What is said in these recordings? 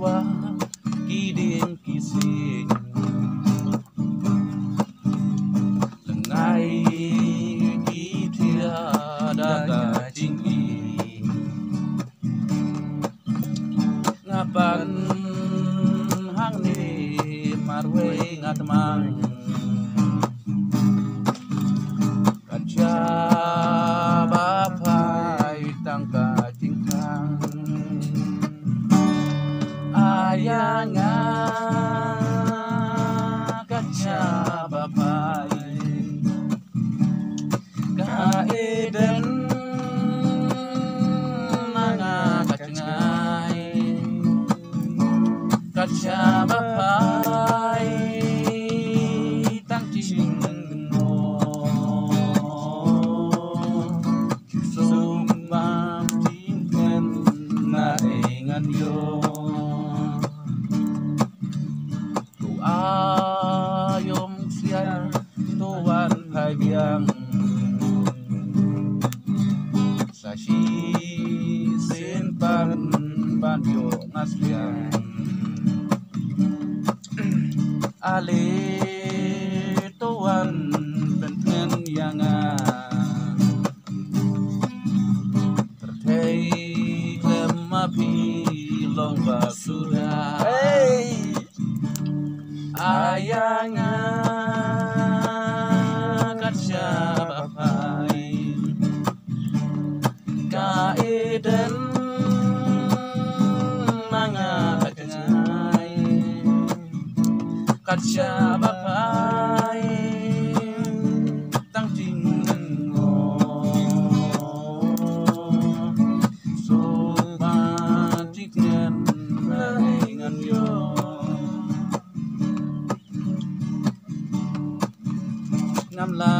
wa kiding kising lengai kitia daga jinggi ngapan hang ni marwe ngatmang kaca bapai tangka jingkang ayanga kaca bapai kaeden nanga kacengai kaca bapai tang cing sumam tingken na ingan yo tu ayom siar tuan hai biang sashi simpan banyo ngasliang ale tuan benten yanga tertei lemapi lomba sudah ayanga kaca bapai kaeden manga kacengai kaca bapai tang jingo soba jiknen dengan yo ngam la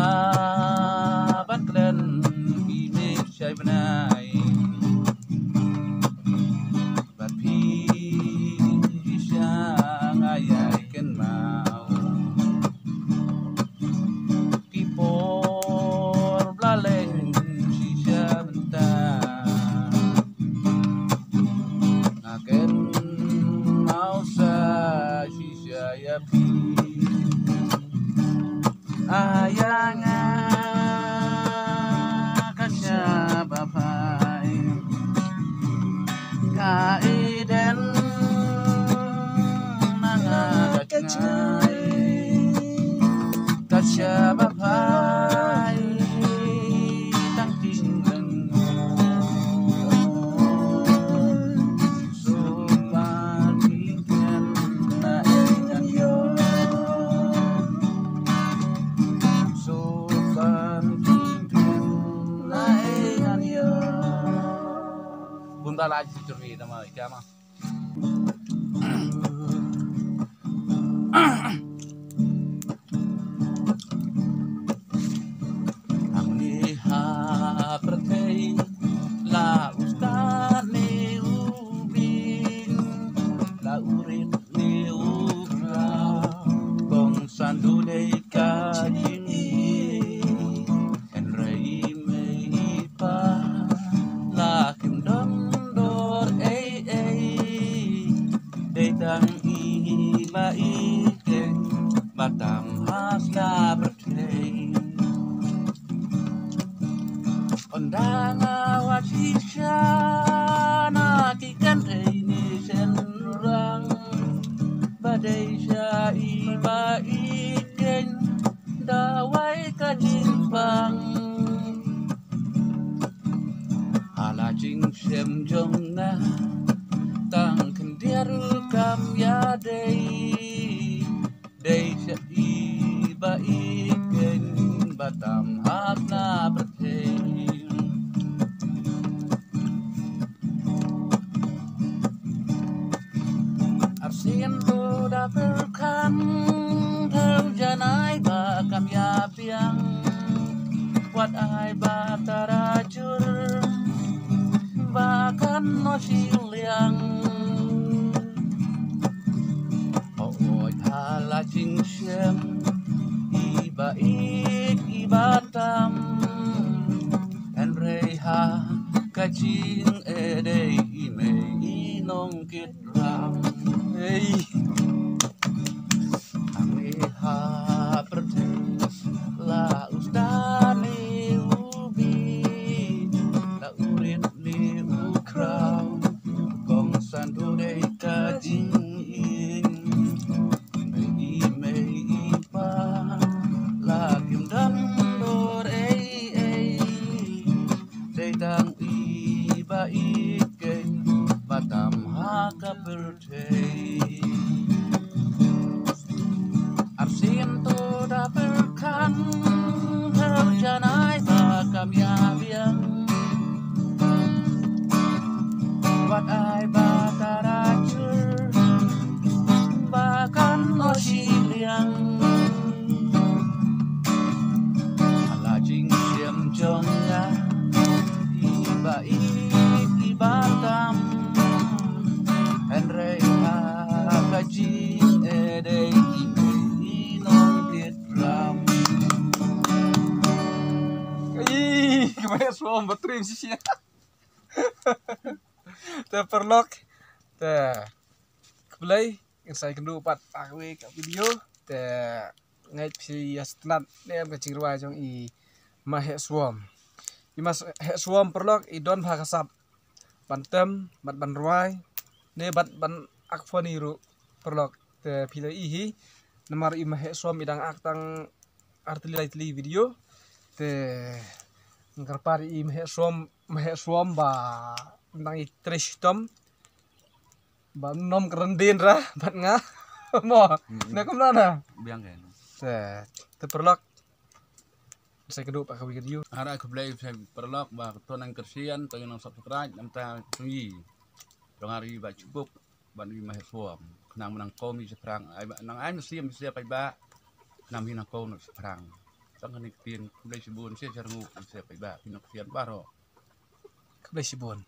ban klen ini syai benai bat pi syang ayai ken mau kipor blaleng sisa bentar naken mau sa sisa ya pi ayanga kaca bapai kaeden nanga kacengai kaca bapai tang tingken sopan tingken na ingan yo sopan tingken na ingan yo bunda lagi curi nama ikama amni ha pertei la ustane ubin la urin ni ubra kong sandule kajini enrei mei pa la kim dong dor dang i ma ike batam hasna bertei ondanga wasisha na kikan ini senrang badai sya iba iken dawai kajimpang ala jing sem jong na tang kendiaru kam ya dei sya iba iken batam hasna bertei siendo da perkan thâu janai ba kam ya piang wat ai ba tarajur ba kan no siliang oi thala ching shem iba ik ibatam en reha kaching ede ime nong kit ram ha pertes la ustani ubi la urit ni ukrau kong sandu dei kajing mei pa la kim dan dor dei dang iba ike batam ha ka pertes Arsiento da perkan terjanai bakam yabiang Wat ai bataracur bakan osiliang Alajing siam jongga iba ibatam Henry Hakajing edei Gimana suam betrim sih ya. Perlok keblay yang saya kendu pat akwe ka video ngai si astnat ne kecing ruai jong i mahe suam. Mas he suam perlok i don phakasap bantem bat ban ruai ne bat ban akfoniru perlok pilih ihi nomor i mahe suam idang aktang artili video ngarpari i mahe suam ba nang i tristom ba nom kerendin ra bat nga mo na kum na biang kan te perlok saya kedua pak video ara ke play saya perlok ba tonang kersian to yang subscribe nam ta tungi dong hari ba cukup ban i mahe suam nang menang komi seprang nang ai siam sia pai ba nam hinang ko no seprang tang ni tin play sibun sia jarngu sia pai ba pinok sian baro keblay sibon